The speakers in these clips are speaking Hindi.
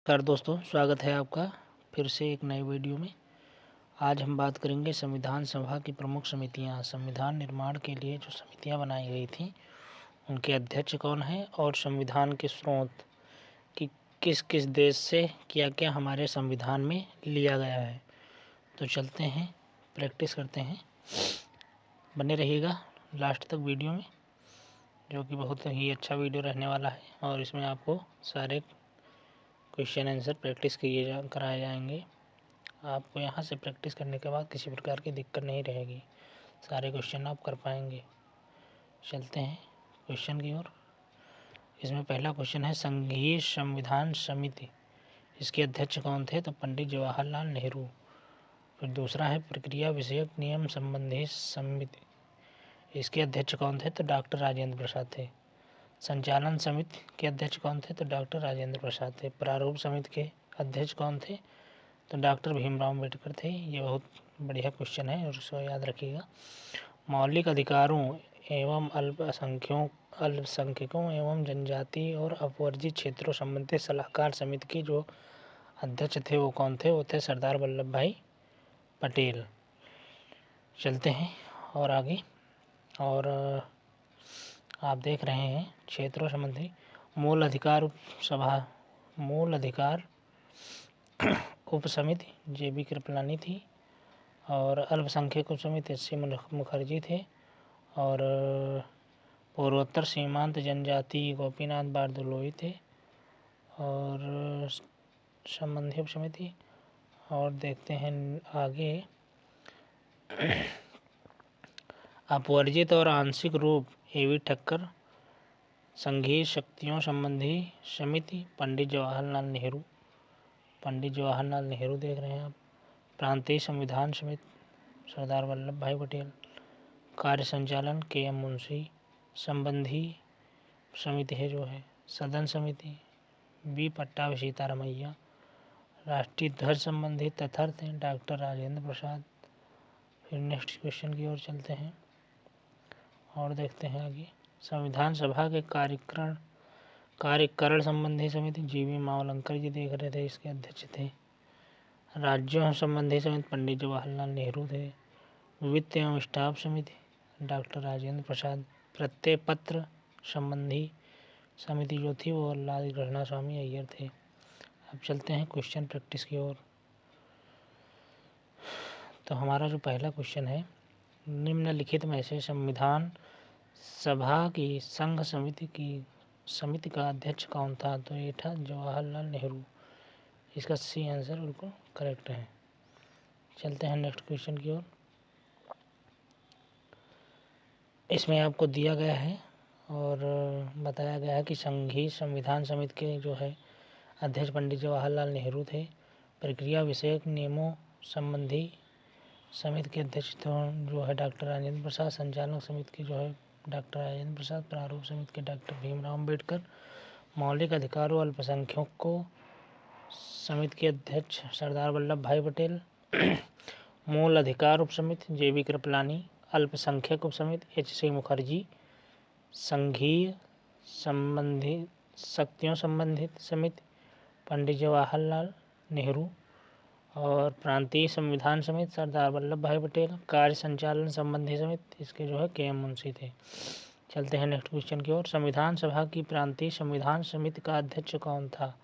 नमस्कार दोस्तों, स्वागत है आपका फिर से एक नए वीडियो में। आज हम बात करेंगे संविधान सभा की प्रमुख समितियां। संविधान निर्माण के लिए जो समितियां बनाई गई थी उनके अध्यक्ष कौन है और संविधान के स्रोत कि किस किस देश से क्या क्या हमारे संविधान में लिया गया है। तो चलते हैं, प्रैक्टिस करते हैं। बने रहिएगा लास्ट तक वीडियो में, जो कि बहुत ही अच्छा वीडियो रहने वाला है और इसमें आपको सारे क्वेश्चन आंसर प्रैक्टिस कराए जाएंगे। आपको यहाँ से प्रैक्टिस करने के बाद किसी प्रकार की दिक्कत नहीं रहेगी, सारे क्वेश्चन आप कर पाएंगे। चलते हैं क्वेश्चन की ओर। इसमें पहला क्वेश्चन है संघीय संविधान समिति, इसके अध्यक्ष कौन थे? तो पंडित जवाहरलाल नेहरू। फिर दूसरा है प्रक्रिया विषयक नियम संबंधी समिति, इसके अध्यक्ष कौन थे? तो डॉक्टर राजेंद्र प्रसाद थे। संचालन समिति के अध्यक्ष कौन थे? तो डॉक्टर राजेंद्र प्रसाद थे। प्रारूप समिति के अध्यक्ष कौन थे? तो डॉक्टर भीमराव अम्बेडकर थे। ये बहुत बढ़िया क्वेश्चन है और इसको याद रखिएगा। मौलिक अधिकारों एवं अल्पसंख्यकों एवं जनजाति और अपवर्जित क्षेत्रों संबंधी सलाहकार समिति के जो अध्यक्ष थे वो कौन थे? वो थे सरदार वल्लभ भाई पटेल। चलते हैं और आगे। और आप देख रहे हैं क्षेत्रों संबंधी मूल अधिकार उप समिति JB कृपलानी थी और अल्पसंख्यक उप समिति SC मुखर्जी थे और पूर्वोत्तर सीमांत जनजाति गोपीनाथ बारदोलोई थे और संबंधी उप समिति। और देखते हैं आगे, अपवर्जित और आंशिक रूप AV ठक्कर। संघीय शक्तियों संबंधी समिति पंडित जवाहरलाल नेहरू देख रहे हैं आप। प्रांतीय संविधान समिति सरदार वल्लभ भाई पटेल। कार्य संचालन KM मुंशी। संबंधी समिति है जो है सदन समिति B पट्टाभी सीतारमैया। राष्ट्रीय ध्वज संबंधी तथार्थ हैं डॉक्टर राजेंद्र प्रसाद। फिर नेक्स्ट क्वेश्चन की ओर चलते हैं और देखते हैं आगे। संविधान सभा के कार्यकरण संबंधी समिति GV मावलंकर जी देख रहे थे, इसके अध्यक्ष थे। राज्यों संबंधी समिति पंडित जवाहरलाल नेहरू थे। वित्त एवं स्टाफ समिति डॉक्टर राजेंद्र प्रसाद। प्रत्यय पत्र संबंधी समिति जो थी वो लाल कृष्णा स्वामी अय्यर थे। अब चलते हैं क्वेश्चन प्रैक्टिस की ओर। तो हमारा जो पहला क्वेश्चन है, निम्नलिखित में से संविधान सभा की संघ समिति का अध्यक्ष कौन था? तो ये था जवाहरलाल नेहरू। इसका सी आंसर बिल्कुल करेक्ट है। चलते हैं नेक्स्ट क्वेश्चन की ओर। इसमें आपको दिया गया है और बताया गया है कि संघीय संविधान समिति के जो है अध्यक्ष पंडित जवाहरलाल नेहरू थे। प्रक्रिया विषयक नियमों संबंधी समिति के अध्यक्ष जो है डॉक्टर राजेंद्र प्रसाद। संचालक समिति के जो है डॉक्टर राजेंद्र प्रसाद। प्रारूप समिति के डॉक्टर भीमराव अम्बेडकर। मौलिक अधिकारों अल्पसंख्यकों समिति के अध्यक्ष सरदार वल्लभ भाई पटेल। मूल अधिकार उप समिति JB कृपलानी। अल्पसंख्यक उप समिति HC मुखर्जी। संघीय शक्तियों संबंधित समिति पंडित जवाहरलाल नेहरू और प्रांतीय संविधान समिति सरदार वल्लभ भाई पटेल। कार्य संचालन संबंधी समिति इसके जो है KM मुंशी थे। चलते हैं नेक्स्ट क्वेश्चन की ओर। संविधान सभा की प्रांतीय संविधान समिति का अध्यक्ष कौन था?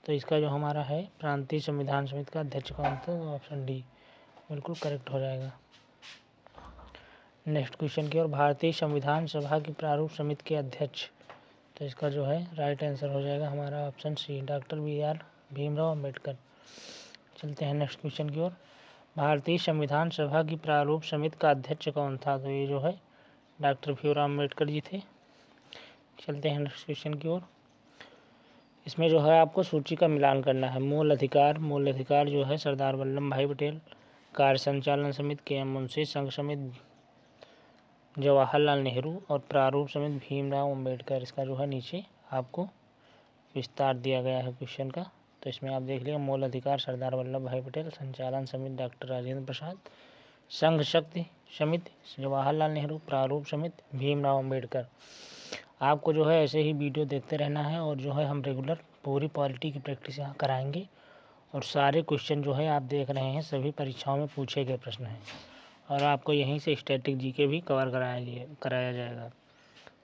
तो इसका जो हमारा है प्रांतीय संविधान समिति का अध्यक्ष कौन था? तो ऑप्शन D बिल्कुल करेक्ट हो जाएगा। नेक्स्ट क्वेश्चन की ओर। भारतीय संविधान सभा की प्रारूप समिति के अध्यक्ष, तो इसका जो है राइट आंसर हो जाएगा हमारा option C doctor BR Bhimrao Ambedkar. चलते हैं नेक्स्ट क्वेश्चन की ओर। भारतीय संविधान सभा की प्रारूप समिति का अध्यक्ष कौन था? तो ये जो है डॉक्टर भीमराव अम्बेडकर जी थे। चलते हैं नेक्स्ट क्वेश्चन की ओर। इसमें जो है आपको सूची का मिलान करना है। मूल अधिकार जो है सरदार वल्लभ भाई पटेल। कार्य संचालन समिति KM मुंशी। संघ समिति जवाहरलाल नेहरू और प्रारूप समिति भीमराव अम्बेडकर। इसका जो है नीचे आपको विस्तार दिया गया है क्वेश्चन का, तो इसमें आप देख लिया। मूल अधिकार सरदार वल्लभ भाई पटेल। संचालन समिति डॉक्टर राजेंद्र प्रसाद। संघ शक्ति समिति जवाहरलाल नेहरू। प्रारूप समिति भीमराव अम्बेडकर। आपको जो है ऐसे ही वीडियो देखते रहना है और जो है हम रेगुलर पूरी पॉलिटी की प्रैक्टिस यहाँ कराएंगे और सारे क्वेश्चन जो है आप देख रहे हैं सभी परीक्षाओं में पूछे गए प्रश्न हैं और आपको यहीं से स्टैटिक जीके भी कवर कराया जाएगा।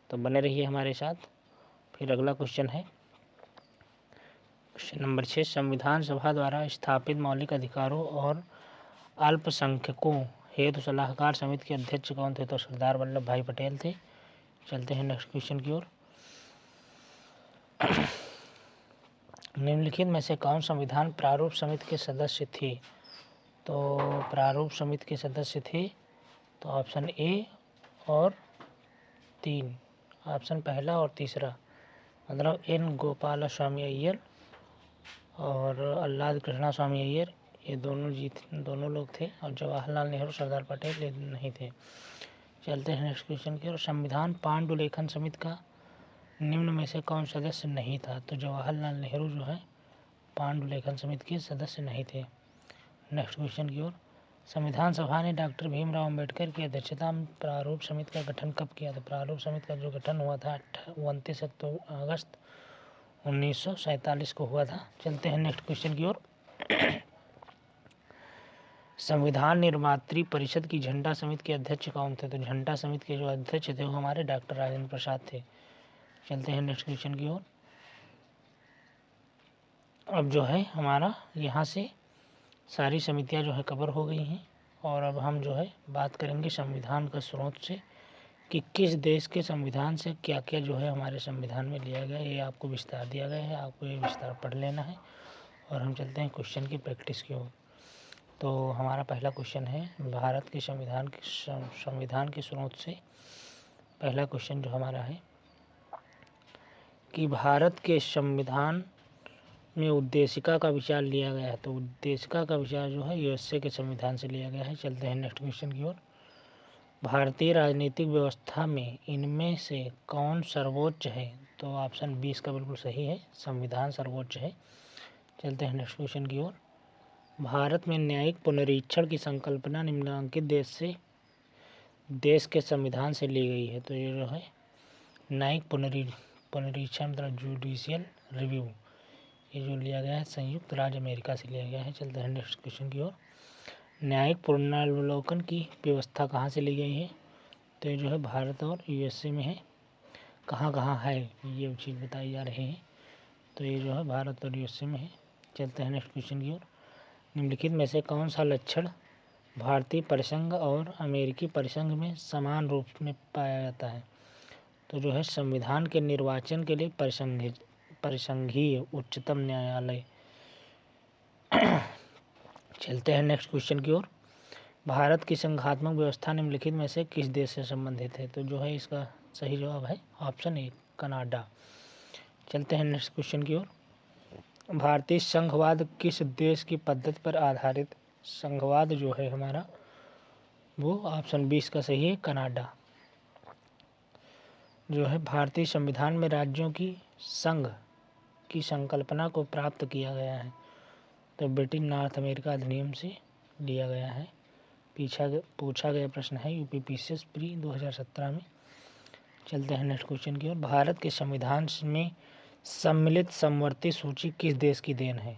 तो बने रहिए हमारे साथ। फिर अगला क्वेश्चन है क्वेश्चन नंबर 6, संविधान सभा द्वारा स्थापित मौलिक अधिकारों और अल्पसंख्यकों हेतु सलाहकार समिति के अध्यक्ष कौन थे? तो सरदार वल्लभ भाई पटेल थे। चलते हैं नेक्स्ट क्वेश्चन की ओर। निम्नलिखित में से कौन संविधान प्रारूप समिति के सदस्य थे? तो प्रारूप समिति के सदस्य थे तो ऑप्शन ए और 3, ऑप्शन पहला और तीसरा, मतलब एन गोपाल स्वामी अय्यर और आह्लाद कृष्णा स्वामी अय्यर, ये दोनों लोग थे और जवाहरलाल नेहरू सरदार पटेल ये नहीं थे। चलते हैं नेक्स्ट क्वेश्चन की ओर। संविधान पांडुलेखन समिति का निम्न में से कौन सदस्य नहीं था? तो जवाहरलाल नेहरू जो है पांडुलेखन समिति के सदस्य नहीं थे। नेक्स्ट क्वेश्चन की ओर। संविधान सभा ने डॉक्टर भीमराव अंबेडकर की अध्यक्षता में प्रारूप समिति का गठन कब किया? तो प्रारूप समिति का जो गठन हुआ था 29 अगस्त 1947 को हुआ था। चलते हैं नेक्स्ट क्वेश्चन की ओर। संविधान निर्मात्री परिषद की झंडा समिति के अध्यक्ष कौन थे? तो झंडा समिति के जो अध्यक्ष थे वो हमारे डॉक्टर राजेंद्र प्रसाद थे। चलते हैं नेक्स्ट क्वेश्चन की ओर। अब जो है हमारा यहाँ से सारी समितियाँ जो है कवर हो गई हैं और अब हम जो है बात करेंगे संविधान का स्रोत से कि किस देश के संविधान से क्या क्या जो है हमारे संविधान में लिया गया है। ये आपको विस्तार दिया गया है, आपको ये विस्तार पढ़ लेना है और हम चलते हैं क्वेश्चन की प्रैक्टिस की ओर। तो हमारा पहला क्वेश्चन है भारत के संविधान के स्रोत से। पहला क्वेश्चन जो हमारा है कि भारत के संविधान में उद्देशिका का विचार लिया गया है। तो उद्देशिका का विचार जो है यूएसए के संविधान से लिया गया है। चलते हैं नेक्स्ट क्वेश्चन की ओर। भारतीय राजनीतिक व्यवस्था में इनमें से कौन सर्वोच्च है? तो ऑप्शन 20 का बिल्कुल सही है, संविधान सर्वोच्च है। चलते हैं नेक्स्ट क्वेश्चन की ओर। भारत में न्यायिक पुनरीक्षण की संकल्पना निम्नलिखित देश के संविधान से ली गई है। तो ये जो है न्यायिक पुनरीक्षण मतलब जुडिशियल रिव्यू, ये जो लिया गया है संयुक्त राज्य अमेरिका से लिया गया है। चलते हैं नेक्स्ट क्वेश्चन की ओर। न्यायिक पुनरावलोकन की व्यवस्था कहाँ से ली गई है? तो ये जो है भारत और यूएसए में है। कहाँ कहाँ है ये चीज़ बताई जा रही है। तो ये जो है भारत और यूएसए में है। चलते हैं नेक्स्ट क्वेश्चन की ओर। निम्नलिखित में से कौन सा लक्षण भारतीय परिसंघ और अमेरिकी परिसंघ में समान रूप में पाया जाता है? तो जो है संविधान के निर्वाचन के लिए परिसंघीय उच्चतम न्यायालय। चलते हैं नेक्स्ट क्वेश्चन की ओर। भारत की संघात्मक व्यवस्था निम्नलिखित में से किस देश से संबंधित है? तो जो है इसका सही जवाब है ऑप्शन ए, कनाडा। चलते हैं नेक्स्ट क्वेश्चन की ओर। भारतीय संघवाद किस देश की पद्धति पर आधारित? संघवाद जो है हमारा वो ऑप्शन 20 का सही है, कनाडा। जो है भारतीय संविधान में राज्यों की संघ की संकल्पना को प्राप्त किया गया है। तो ब्रिटिश नॉर्थ अमेरिका अधिनियम से लिया गया है। पूछा गया प्रश्न है यूपीपीसीएस प्री 2017 में। चलते हैं नेक्स्ट क्वेश्चन की ओर। भारत के संविधान में सम्मिलित समवर्ती सूची किस देश की देन है?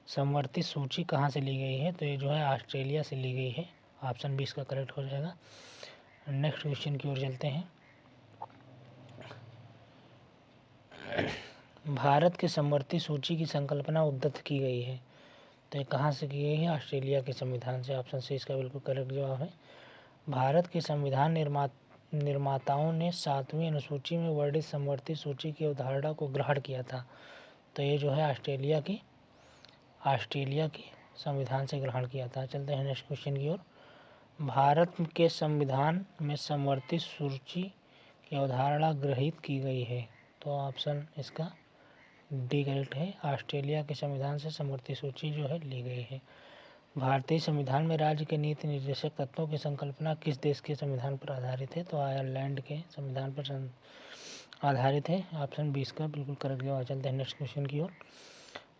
समवर्ती सूची कहाँ से ली गई है? तो ये जो है ऑस्ट्रेलिया से ली गई है। ऑप्शन 20 का करेक्ट हो जाएगा। नेक्स्ट क्वेश्चन की ओर चलते हैं। भारत के समवर्ती सूची की संकल्पना उद्धृत की गई है। तो ये कहाँ से की गई है? ऑस्ट्रेलिया के संविधान से। ऑप्शन सी इसका बिल्कुल करेक्ट जवाब है। भारत के संविधान निर्माताओं ने 7वीं अनुसूची में वर्णित समवर्ती सूची की अवधारणा को ग्रहण किया था। तो ये जो है ऑस्ट्रेलिया के संविधान से ग्रहण किया था। चलते हैं नेक्स्ट क्वेश्चन की ओर। भारत के संविधान में समवर्ती सूची की अवधारणा ग्रहित की गई है। तो ऑप्शन इसका डी करेक्ट है। ऑस्ट्रेलिया के संविधान से समवर्ती सूची जो है ली गई है। भारतीय संविधान में राज्य के नीति निर्देशक तत्वों की संकल्पना किस देश के संविधान पर आधारित है? तो आयरलैंड के संविधान पर आधारित है। ऑप्शन 20 का बिल्कुल करेक्ट जवाब। चलते हैं नेक्स्ट क्वेश्चन की ओर।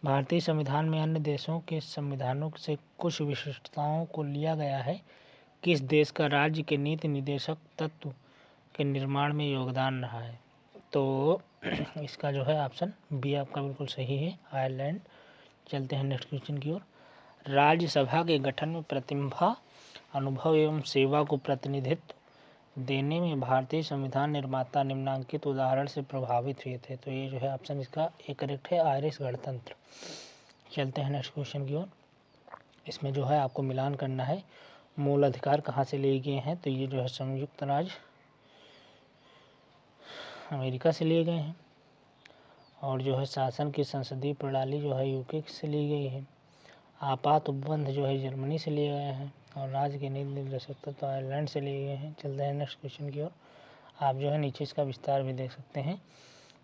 भारतीय संविधान में अन्य देशों के संविधानों से कुछ विशिष्टताओं को लिया गया है। किस देश का राज्य के नीति निर्देशक तत्व के निर्माण में योगदान रहा है? तो इसका जो है ऑप्शन बी आपका बिल्कुल सही है, आयरलैंड। चलते हैं नेक्स्ट क्वेश्चन की ओर। राज्यसभा के गठन में प्रतिभा, अनुभव एवं सेवा को प्रतिनिधित्व देने में भारतीय संविधान निर्माता निम्नांकित उदाहरण से प्रभावित हुए थे। तो ये जो है ऑप्शन इसका एक करेक्ट है, आयरिश गणतंत्र। चलते हैं नेक्स्ट क्वेश्चन की ओर। इसमें जो है आपको मिलान करना है, मूल अधिकार कहाँ से लिए गए हैं। तो ये जो है संयुक्त राज्य अमेरिका से लिए गए हैं, और जो है शासन की संसदीय प्रणाली जो है यूके से ली गई है। आपात उपबंध जो है जर्मनी से लिए गए हैं, और राज्य के नीति निर्देशक तत्व आयरलैंड से लिए गए हैं। चलते हैं नेक्स्ट क्वेश्चन की ओर। आप जो है नीचे इसका विस्तार भी देख सकते हैं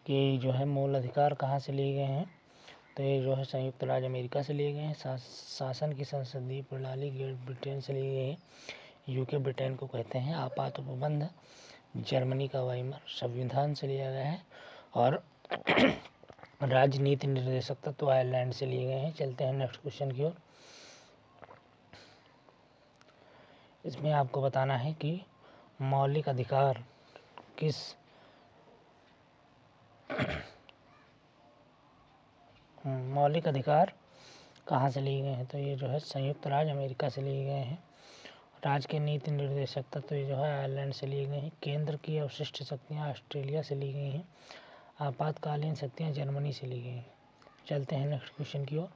कि जो है मूल अधिकार कहाँ से लिए गए हैं। तो ये जो है संयुक्त राज्य अमेरिका से लिए गए हैं। शासन की संसदीय प्रणाली ग्रेट ब्रिटेन से लिए गए हैं, यूके ब्रिटेन को कहते हैं। आपात उपबंध जर्मनी का वाइमर संविधान से लिया गया है, और राजनीति निर्देशक तत्व आयरलैंड से लिए गए हैं। चलते हैं नेक्स्ट क्वेश्चन की ओर। इसमें आपको बताना है कि मौलिक अधिकार किस मौलिक अधिकार कहाँ से लिए गए हैं। तो ये जो है संयुक्त राज्य अमेरिका से लिए गए हैं। राज्य के नीति निर्देशक तत्व ये जो है आयरलैंड से लिए गए हैं। केंद्र की अवशिष्ट शक्तियाँ ऑस्ट्रेलिया से ली गई हैं। आपातकालीन शक्तियाँ जर्मनी से ली गई हैं। चलते हैं नेक्स्ट क्वेश्चन की ओर।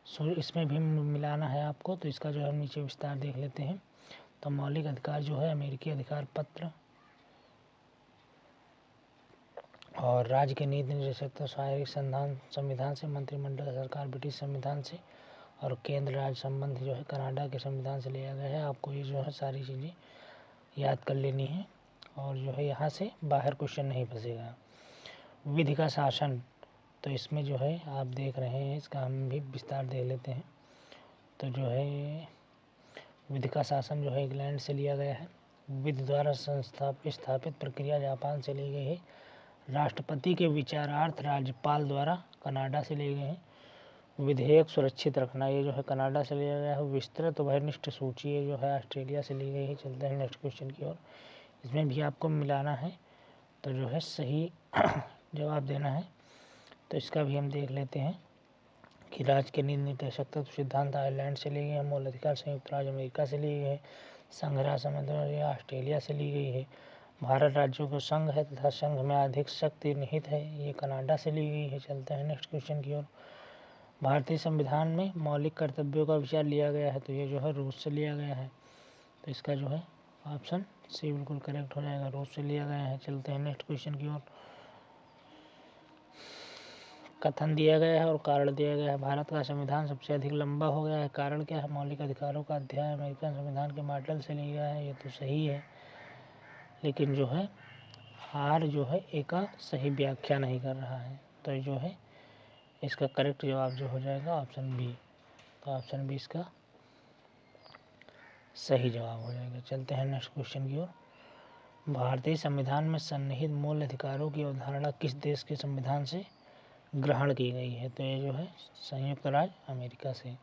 सो इसमें भी मिलाना है आपको, तो इसका जो है नीचे विस्तार देख लेते हैं। तो मौलिक अधिकार जो है अमेरिकी अधिकार पत्र, और राज्य के नीति निर्देशक तो शारीरिक संविधान से, मंत्रिमंडल सरकार ब्रिटिश संविधान से, और केंद्र राज्य संबंध जो है कनाडा के संविधान से लिया गया है। आपको ये जो है सारी चीज़ें याद कर लेनी है, और जो है यहाँ से बाहर क्वेश्चन नहीं फंसेगा। विधि का शासन, तो इसमें जो है आप देख रहे हैं, इसका हम भी विस्तार देख लेते हैं। तो जो है विधि का शासन जो है इंग्लैंड से लिया गया है। विधि द्वारा स्थापित प्रक्रिया जापान से ली गई है। राष्ट्रपति के विचारार्थ राज्यपाल द्वारा कनाडा से लिए गए हैं। विधेयक सुरक्षित रखना, ये जो है कनाडा से लिया गया है। विस्तृत उभयनिष्ठ सूची ये जो है ऑस्ट्रेलिया से ली गई है। चलते हैं नेक्स्ट क्वेश्चन की ओर। इसमें भी आपको मिलाना है, तो जो है सही जवाब देना है। तो इसका भी हम देख लेते हैं कि राज्य के नीति निर्देशक तत्व सिद्धांत आयरलैंड से लिए गए हैं। मूल अधिकार संयुक्त राज्य अमेरिका से लिए गए हैं। संघ राज्य संबंध ऑस्ट्रेलिया से ली गई है। भारत राज्यों का संघ है तथा संघ में अधिक शक्ति निहित है, ये कनाडा से ली गई है। चलते हैं नेक्स्ट क्वेश्चन की ओर। भारतीय संविधान में मौलिक कर्तव्यों का विचार लिया गया है, तो ये जो है रूस से लिया गया है। तो इसका जो है ऑप्शन सी बिल्कुल करेक्ट हो जाएगा, रूस से लिया गया है। चलते हैं नेक्स्ट क्वेश्चन की ओर। कथन दिया गया है और कारण दिया गया है। भारत का संविधान सबसे अधिक लंबा हो गया है, कारण क्या है। मौलिक अधिकारों का अध्याय अमेरिकन संविधान के मॉडल से लिया गया है, ये तो सही है, लेकिन जो है आर जो है ए का सही व्याख्या नहीं कर रहा है। तो जो है इसका करेक्ट जवाब जो हो जाएगा ऑप्शन बी। तो ऑप्शन बी इसका सही जवाब हो जाएगा। चलते हैं नेक्स्ट क्वेश्चन की ओर। भारतीय संविधान में सन्निहित मूल अधिकारों की अवधारणा किस देश के संविधान से ग्रहण की गई है। तो ये जो है संयुक्त राज्य अमेरिका से।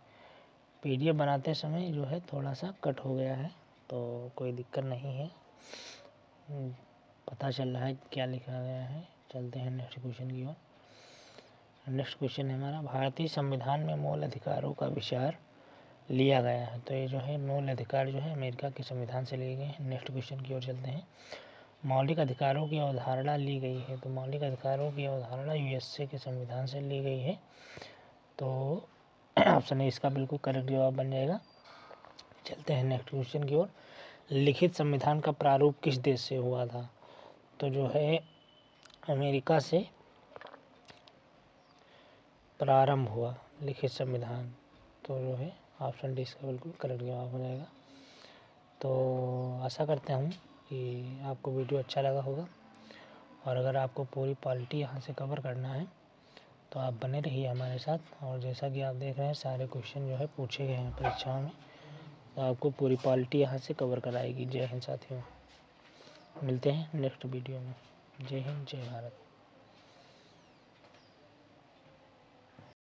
पीडीएफ बनाते समय जो है थोड़ा सा कट हो गया है, तो कोई दिक्कत नहीं है, पता चल रहा है क्या लिखा गया है। चलते हैं नेक्स्ट क्वेश्चन की ओर। नेक्स्ट क्वेश्चन है हमारा, भारतीय संविधान में मूल अधिकारों का विचार लिया गया है। तो ये जो है मूल अधिकार जो है अमेरिका के संविधान से लिए गए हैं। नेक्स्ट क्वेश्चन की ओर चलते हैं। मौलिक अधिकारों की अवधारणा ली गई है, तो मौलिक अधिकारों की अवधारणा यूएसए के संविधान से ली गई है। तो ऑप्शन ए इसका बिल्कुल करेक्ट जवाब बन जाएगा। चलते हैं नेक्स्ट क्वेश्चन की ओर। लिखित संविधान का प्रारूप किस देश से हुआ था। तो जो है अमेरिका से प्रारंभ हुआ लिखित संविधान। तो जो है ऑप्शन डी इसका बिल्कुल करेक्ट जवाब हो जाएगा। तो आशा करता हूँ कि आपको वीडियो अच्छा लगा होगा, और अगर आपको पूरी पॉलिटी यहाँ से कवर करना है तो आप बने रहिए हमारे साथ। और जैसा कि आप देख रहे हैं सारे क्वेश्चन जो है पूछे गए हैं परीक्षाओं में, तो आपको पूरी पॉलिटी यहाँ से कवर कराएगी। जय हिंद साथियों, मिलते हैं नेक्स्ट वीडियो में। जय हिंद, जय भारत।